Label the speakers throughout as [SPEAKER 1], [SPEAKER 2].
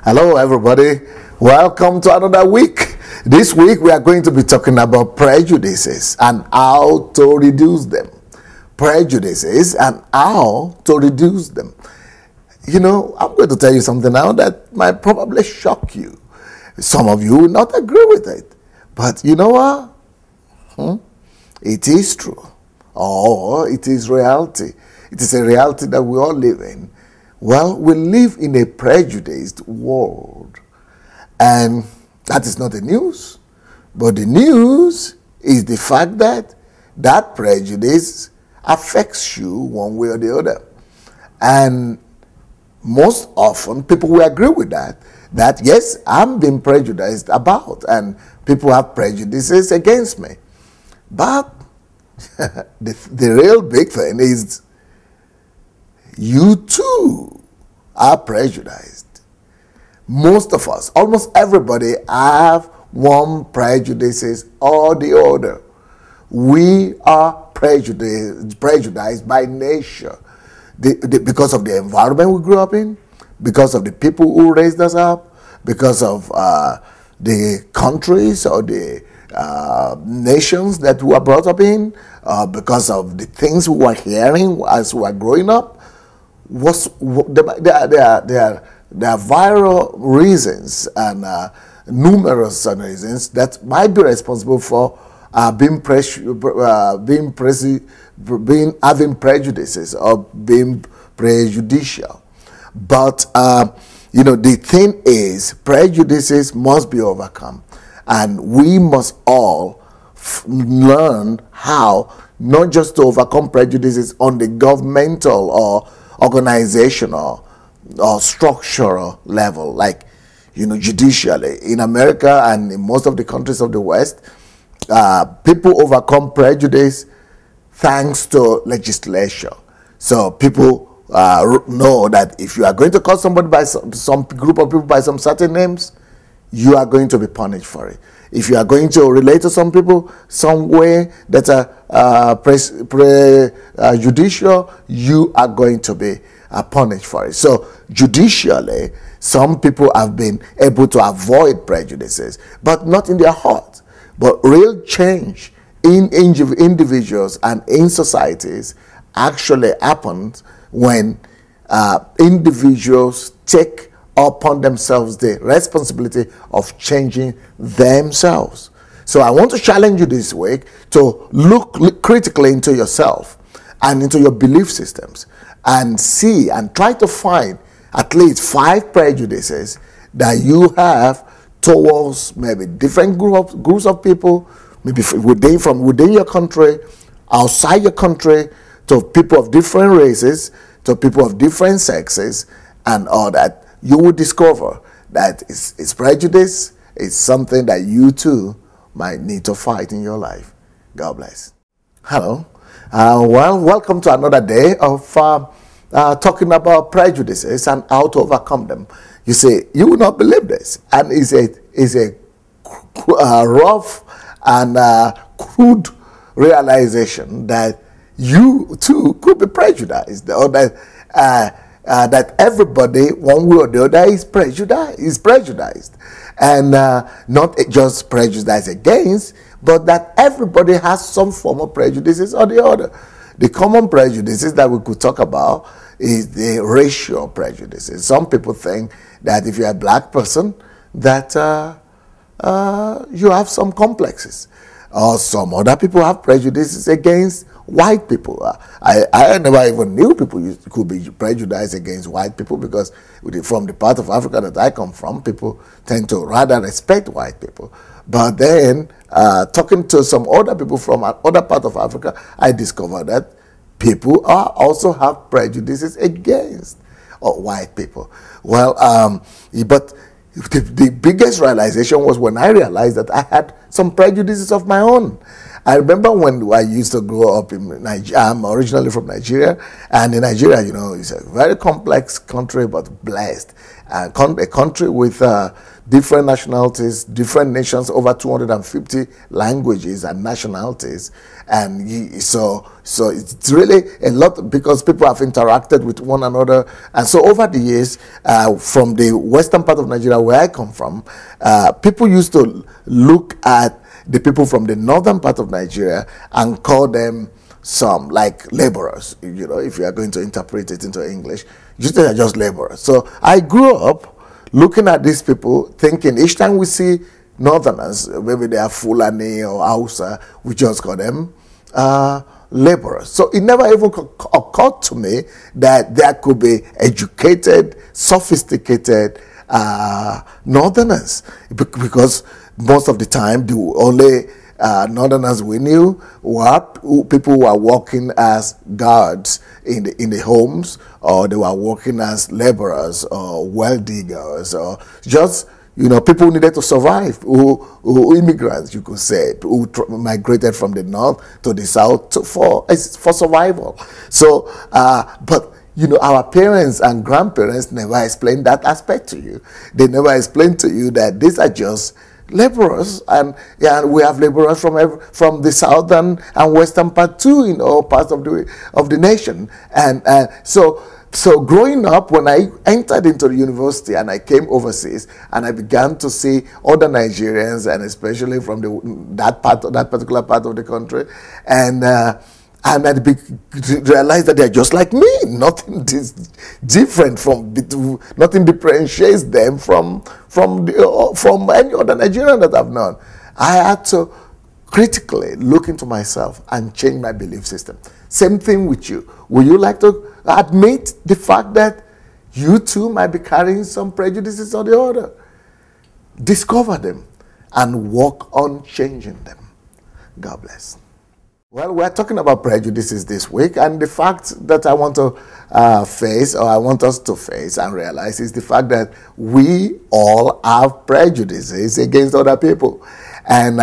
[SPEAKER 1] Hello, everybody. Welcome to another week. This week, we are going to be talking about prejudices and how to reduce them. Prejudices and how to reduce them. You know, I'm going to tell you something now that might probably shock you. Some of you will not agree with it. But you know what? It is true. Or it is reality. It is a reality that we all live in. Well, we live in a prejudiced world. And that is not the news. But the news is the fact that that prejudice affects you one way or the other. And most often, people will agree with that. That, yes, I'm being prejudiced about. And people have prejudices against me. But the real big thing is you too are prejudiced. Most of us, almost everybody, have one prejudice or the other. We are prejudiced by nature because of the environment we grew up in, because of the people who raised us up, because of the countries or the nations that we were brought up in, because of the things we were hearing as we were growing up. There are viral reasons and numerous reasons that might be responsible for having prejudices or being prejudicial. But you know, the thing is, prejudices must be overcome, and we must all learn how not just to overcome prejudices on the governmental or organizational or structural level, like, you know, judicially. In America and in most of the countries of the West, people overcome prejudice thanks to legislation. So people know that if you are going to call somebody by some group of people by some certain names, you are going to be punished for it. If you are going to relate to some people some way that are prejudicial, you are going to be punished for it. So judicially, some people have been able to avoid prejudices, but not in their heart. But real change in individuals and in societies actually happens when individuals take upon themselves the responsibility of changing themselves. So I want to challenge you this week to look critically into yourself and into your belief systems and see and try to find at least 5 prejudices that you have towards maybe different groups of people, maybe from within your country, outside your country, to people of different races, to people of different sexes, and all that. You will discover that it's prejudice. It's something that you too might need to fight in your life. God bless. Hello. Well, welcome to another day of talking about prejudices and how to overcome them. You see, you will not believe this, and it's a rough and crude realization that you too could be prejudiced, or that everybody, one way or the other, is prejudiced. And not just prejudiced against, but that everybody has some form of prejudices or the other. The common prejudices that we could talk about is the racial prejudices. Some people think that if you're a black person, that you have some complexes. Or some other people have prejudices against white people. I never even knew people could be prejudiced against white people, because from the part of Africa that I come from, people tend to rather respect white people. But then, talking to some other people from other part of Africa, I discovered that people also have prejudices against white people. Well, but the biggest realization was when I realized that I had some prejudices of my own. I remember when I used to grow up in Nigeria. I'm originally from Nigeria, and in Nigeria, you know, it's a very complex country, but blessed. a country with different nationalities, different nations, over 250 languages and nationalities. And so it's really a lot, because people have interacted with one another. And so over the years, from the western part of Nigeria where I come from, people used to look at the people from the northern part of Nigeria and call them some like laborers. You know, if you are going to interpret it into English, usually they're just laborers. So I grew up looking at these people, thinking each time we see northerners, maybe they are Fulani or Hausa, we just call them laborers. So it never even occurred to me that there could be educated, sophisticated northerners, because most of the time the only northerners we knew were people who were working as guards in the homes, or they were working as laborers or well diggers, or just, you know, people who needed to survive, who immigrants, you could say, who migrated from the north to the south for survival. So, but you know, our parents and grandparents never explained that aspect to you. They never explained to you that these are just laborers, and yeah, we have laborers from the southern and western part too, in all parts of the nation. And so growing up, when I entered into the university and I came overseas and I began to see other Nigerians, and especially from that particular part of the country, and I realized that they're just like me. Nothing different nothing differentiates them from any other Nigerian that I've known. I had to critically look into myself and change my belief system. Same thing with you. Would you like to admit the fact that you too might be carrying some prejudices or the other? Discover them and work on changing them. God bless. Well, we're talking about prejudices this week, and the fact that I want to face, or I want us to face and realize, is the fact that we all have prejudices against other people. And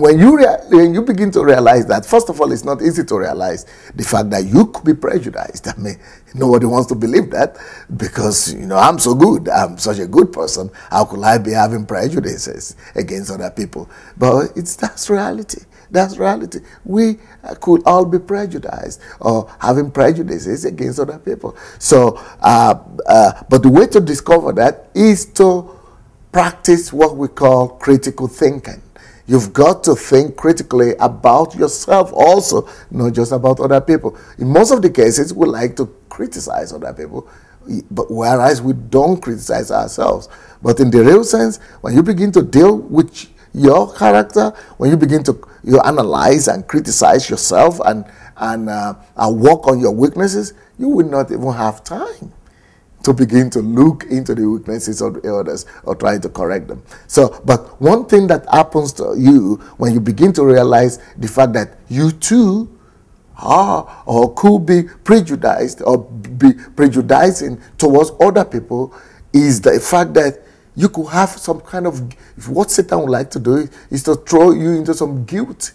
[SPEAKER 1] when you begin to realize that, first of all, it's not easy to realize the fact that you could be prejudiced. I mean, nobody wants to believe that, because, you know, I'm so good, I'm such a good person. How could I be having prejudices against other people? But that's reality. That's reality. We could all be prejudiced or having prejudices against other people. So, but the way to discover that is to practice what we call critical thinking. You've got to think critically about yourself also, not just about other people. In most of the cases, we like to criticize other people, but whereas we don't criticize ourselves. But in the real sense, when you begin to deal with your character, when you begin to analyze and criticize yourself and work on your weaknesses, you will not even have time to begin to look into the weaknesses of the others or try to correct them. So, but one thing that happens to you when you begin to realize the fact that you too are or could be prejudiced or be prejudicing towards other people is the fact that you could have some kind of, what Satan would like to do is to throw you into some guilt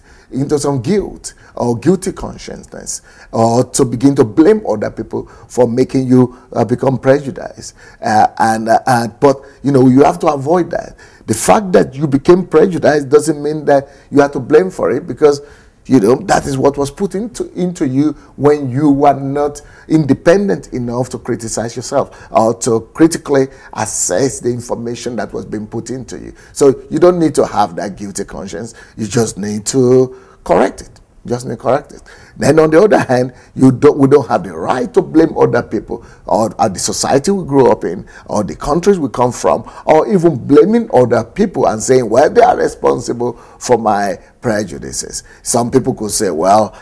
[SPEAKER 1] or guilty consciousness, or to begin to blame other people for making you become prejudiced. But, you know, you have to avoid that. The fact that you became prejudiced doesn't mean that you have to blame for it, because, you know, that is what was put into you when you were not independent enough to criticize yourself or to critically assess the information that was being put into you. So you don't need to have that guilty conscience. You just need to correct it. Just need to correct it. Then on the other hand, we don't have the right to blame other people or the society we grew up in or the countries we come from, or even blaming other people and saying, well, they are responsible for my prejudices. Some people could say, well,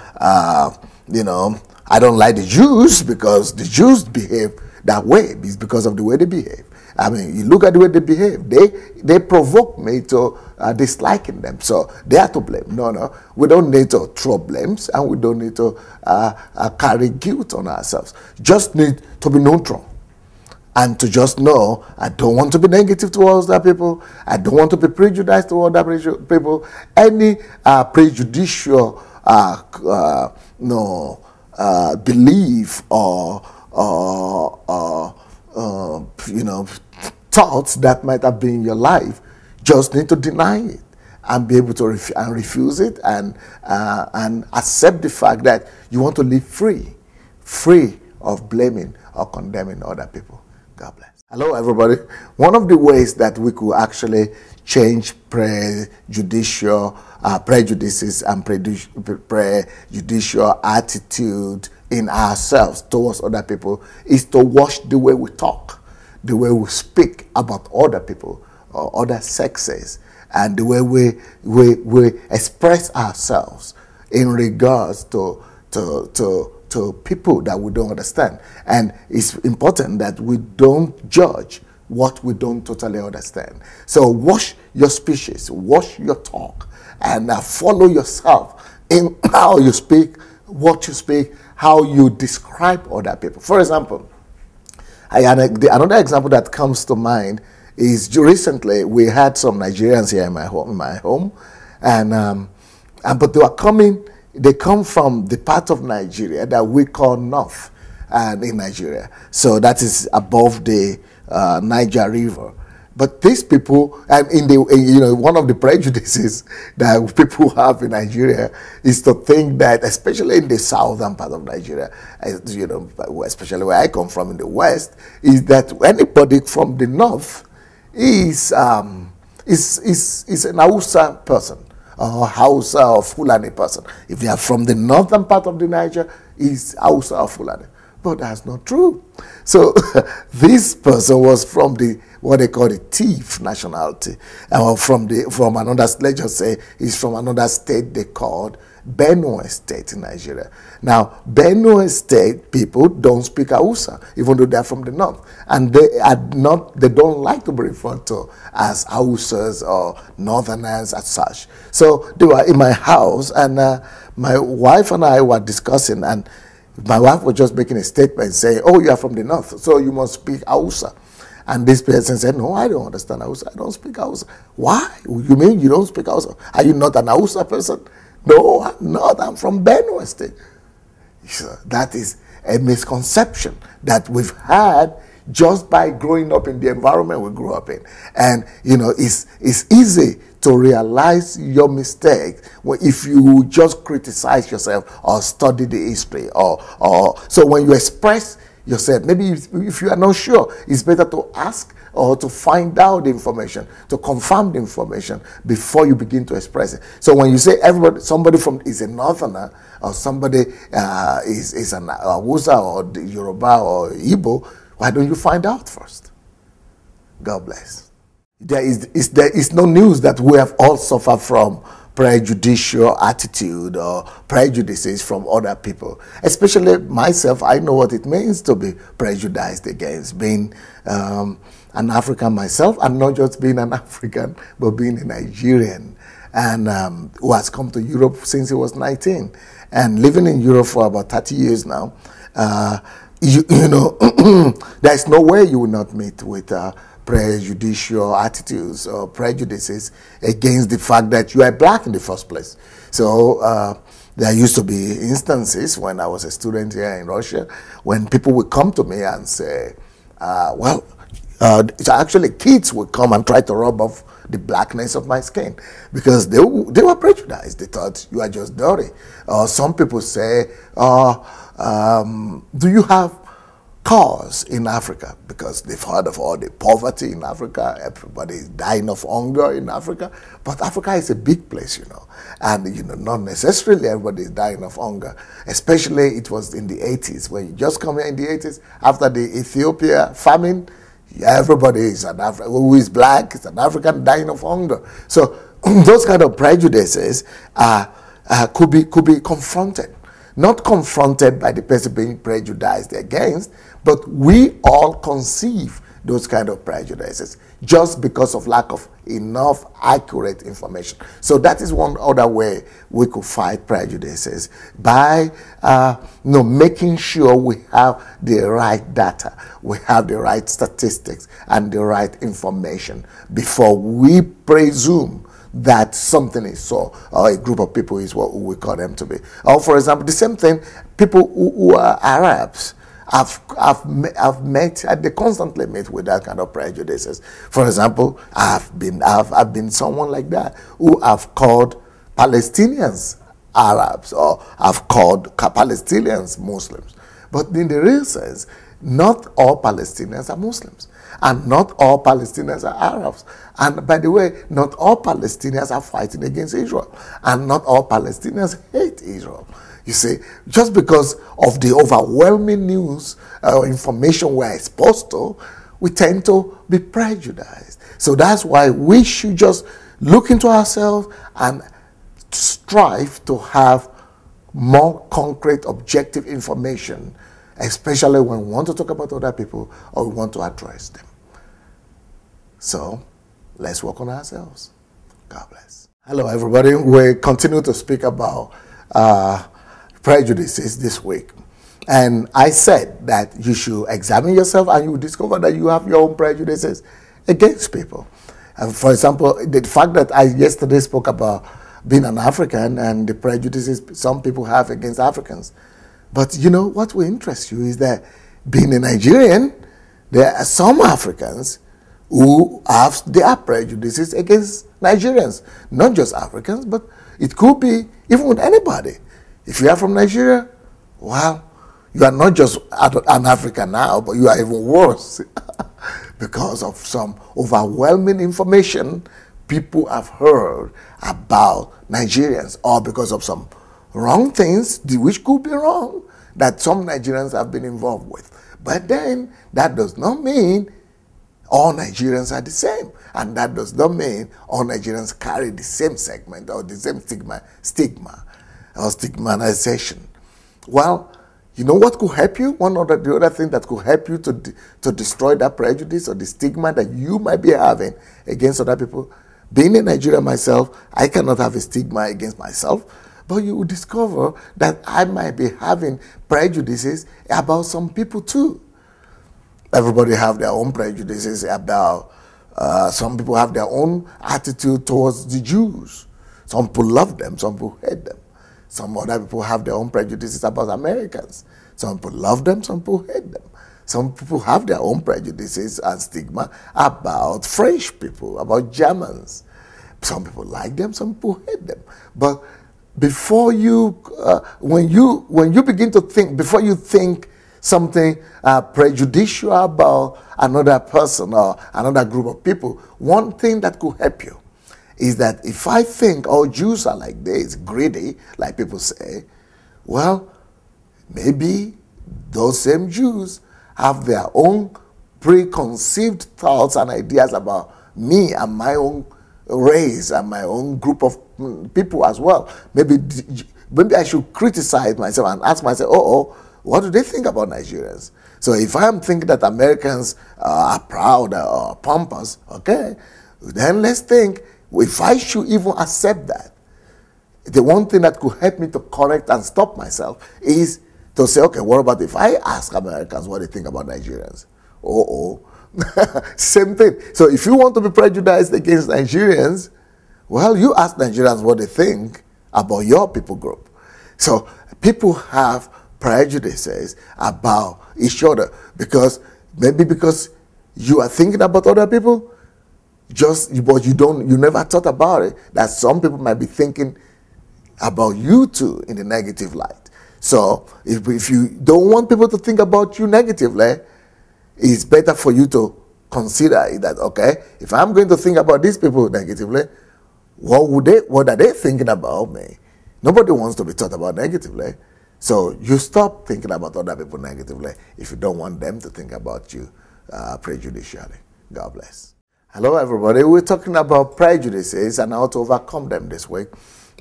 [SPEAKER 1] you know, I don't like the Jews because the Jews behave that way. It's because of the way they behave. I mean, you look at the way they behave. They provoke me to disliking them. So they are to blame. No. We don't need to throw blames, and we don't need to carry guilt on ourselves. Just need to be neutral. And to just know, I don't want to be negative towards other people. I don't want to be prejudiced towards other people. Any prejudicial belief or you know, thoughts that might have been in your life, just need to deny it and be able to refuse it and accept the fact that you want to live free of blaming or condemning other people. God bless. Hello, everybody. One of the ways that we could actually change prejudices and prejudicial attitude in ourselves towards other people is to watch the way we talk, the way we speak about other people or other sexes, and the way we express ourselves in regards to people that we don't understand. And it's important that we don't judge what we don't totally understand. So watch your speeches, watch your talk, and follow yourself in how you speak, what you speak, how you describe other people. For example, another example that comes to mind is recently we had some Nigerians here in my home, but they come from the part of Nigeria that we call North, in Nigeria. So that is above the Niger River. But these people, and one of the prejudices that people have in Nigeria is to think that, especially in the southern part of Nigeria, especially where I come from in the west, is that anybody from the north is an Hausa person, or Hausa or Fulani person. If they are from the northern part of the Niger, is Hausa or Fulani. But that's not true. So this person was from what they call the thief nationality, from another. Let's just say he's from another state they called Benue State in Nigeria. Now, Benue State people don't speak Hausa, even though they're from the north, and they don't like to be referred to as Hausas or Northerners as such. So they were in my house, and my wife and I were discussing, and my wife was just making a statement saying, "Oh, you are from the north, so you must speak Hausa." And this person said, "No, I don't understand Hausa. I don't speak Hausa." "Why? You mean you don't speak Hausa? Are you not an Hausa person?" "No, I'm not. I'm from Benue State." So that is a misconception that we've had just by growing up in the environment we grew up in. And, it's easy to realize your mistake if you just criticize yourself or study the history. So when you express yourself, maybe if you are not sure, it's better to ask or to find out the information, to confirm the information before you begin to express it. So when you say somebody is a northerner, or somebody is an Hausa or Yoruba or Igbo, why don't you find out first? God bless. There is no news that we have all suffered from prejudicial attitude or prejudices from other people. Especially myself, I know what it means to be prejudiced against. Being an African myself, and not just being an African, but being a Nigerian, and who has come to Europe since he was 19, and living in Europe for about 30 years now. There's no way you will not meet with prejudicial attitudes or prejudices against the fact that you are black in the first place. So there used to be instances when I was a student here in Russia when people would come to me and say, actually kids would come and try to rub off the blackness of my skin because they were prejudiced. They thought you are just dirty. Some people say, do you have cars in Africa? Because they've heard of all the poverty in Africa. Everybody is dying of hunger in Africa. But Africa is a big place, And, not necessarily everybody is dying of hunger. Especially it was in the 80s. When you just come here in the 80s, after the Ethiopia famine, everybody is an African who is black, is an African dying of hunger. So those kind of prejudices could be confronted. Not confronted by the person being prejudiced against, but we all conceive those kind of prejudices just because of lack of enough accurate information. So that is one other way we could fight prejudices, by making sure we have the right data, we have the right statistics and the right information before we presume that something is so, or a group of people is what we call them to be. Or for example, the same thing, people who are Arabs I've met, and they constantly meet with that kind of prejudices. For example, I've been someone like that who have called Palestinians Arabs, or I've called Palestinians Muslims. But in the real sense, not all Palestinians are Muslims, and not all Palestinians are Arabs. And by the way, not all Palestinians are fighting against Israel, and not all Palestinians hate Israel. You see, just because of the overwhelming news or information we're exposed to, we tend to be prejudiced. So that's why we should just look into ourselves and strive to have more concrete, objective information, especially when we want to talk about other people or we want to address them. So let's work on ourselves. God bless. Hello, everybody. We continue to speak about prejudices this week. And I said that you should examine yourself and you will discover that you have your own prejudices against people. For example, the fact that I yesterday spoke about being an African and the prejudices some people have against Africans. But you know, what will interest you is that being a Nigerian, there are some Africans who have their prejudices against Nigerians. Not just Africans, but it could be even with anybody. If you are from Nigeria, well, you are not just an African now, but you are even worse because of some overwhelming information people have heard about Nigerians, or because of some wrong things, which could be wrong, that some Nigerians have been involved with. But then, that does not mean all Nigerians are the same. And that does not mean all Nigerians carry the same segment or the same stigma or stigmatization. Well, you know what could help you? The other thing that could help you to destroy that prejudice or the stigma that you might be having against other people. Being in Nigeria myself, I cannot have a stigma against myself, but you will discover that I might be having prejudices about some people too. Everybody have their own prejudices about, some people have their own attitude towards the Jews. Some people love them, some people hate them. Some other people have their own prejudices about Americans. Some people love them, some people hate them. Some people have their own prejudices and stigma about French people, about Germans. Some people like them, some people hate them. But before you, when you begin to think, before you think something prejudicial about another person or another group of people, one thing that could help you is that if I think all Jews are like this, greedy, like people say, well, maybe those same Jews have their own preconceived thoughts and ideas about me and my own race and my own group of people as well. Maybe I should criticize myself and ask myself, what do they think about Nigerians? So if I'm thinking that Americans are proud or pompous, okay, then let's think, if I should even accept that, the one thing that could help me to correct and stop myself is to say, okay, what about if I ask Americans what they think about Nigerians? Same thing. So if you want to be prejudiced against Nigerians, well, you ask Nigerians what they think about your people group. So people have prejudices about each other because you are thinking about other people, but you never thought about it, that some people might be thinking about you too in the negative light. So if you don't want people to think about you negatively, it's better for you to consider that, okay, if I'm going to think about these people negatively, what are they thinking about me? Nobody wants to be thought about negatively. So you stop thinking about other people negatively if you don't want them to think about you prejudicially. God bless. Hello, everybody. We're talking about prejudices and how to overcome them this week.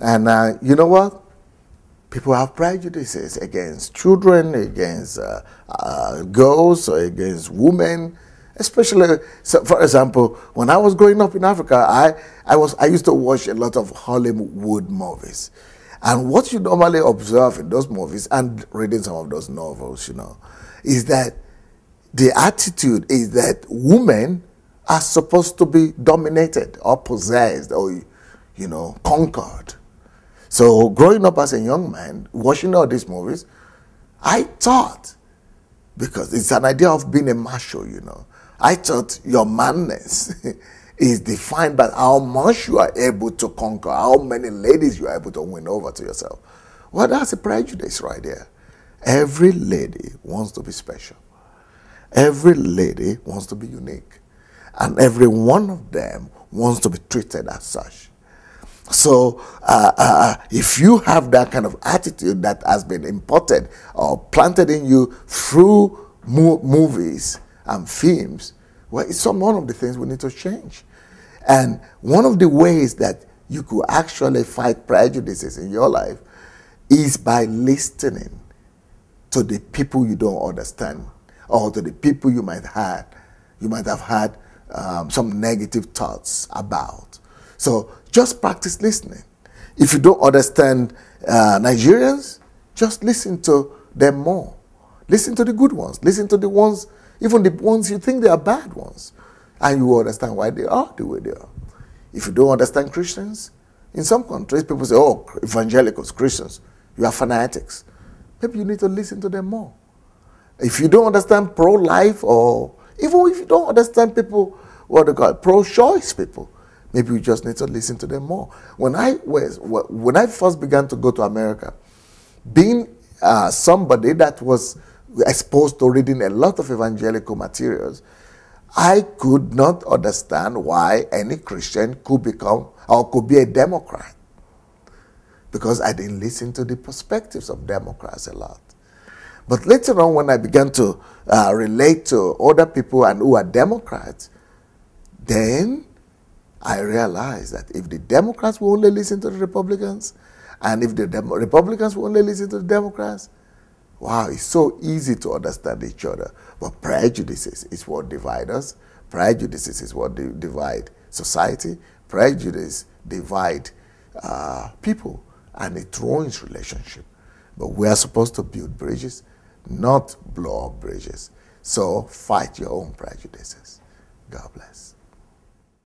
[SPEAKER 1] And you know what? People have prejudices against children, against girls, or against women, especially, so for example, when I was growing up in Africa, I used to watch a lot of Hollywood movies. And what you normally observe in those movies and reading some of those novels, is that the attitude is that women are supposed to be dominated or possessed or, conquered. So growing up as a young man, watching all these movies, I thought Because it's an idea of being a marshal, you know. I thought your manness is defined by how much you are able to conquer, how many ladies you are able to win over to yourself. Well, that's a prejudice right there. Every lady wants to be special. Every lady wants to be unique. And every one of them wants to be treated as such. So if you have that kind of attitude that has been imported or planted in you through movies and films, well, it's one of the things we need to change. And one of the ways that you could actually fight prejudices in your life is by listening to the people you don't understand, or to the people you might have had some negative thoughts about. So just practice listening. If you don't understand Nigerians, just listen to them more. Listen to the good ones. Listen to the ones, even the ones you think they are bad ones. And you will understand why they are the way they are. If you don't understand Christians, in some countries, people say, oh, evangelicals, Christians, you are fanatics. Maybe you need to listen to them more. If you don't understand pro-life, or even if you don't understand people, what they call pro-choice people, maybe you just need to listen to them more. When I first began to go to America, being somebody that was exposed to reading a lot of evangelical materials, I could not understand why any Christian could become or could be a Democrat, because I didn't listen to the perspectives of Democrats a lot. But later on, when I began to relate to other people and who are Democrats, then I realized that if the Democrats will only listen to the Republicans, and if the Republicans will only listen to the Democrats, wow, it's so easy to understand each other. But prejudices is what divides us. Prejudices is what divide society. Prejudice divide people, and it ruins relationship. But we are supposed to build bridges, not blow up bridges. So fight your own prejudices. God bless.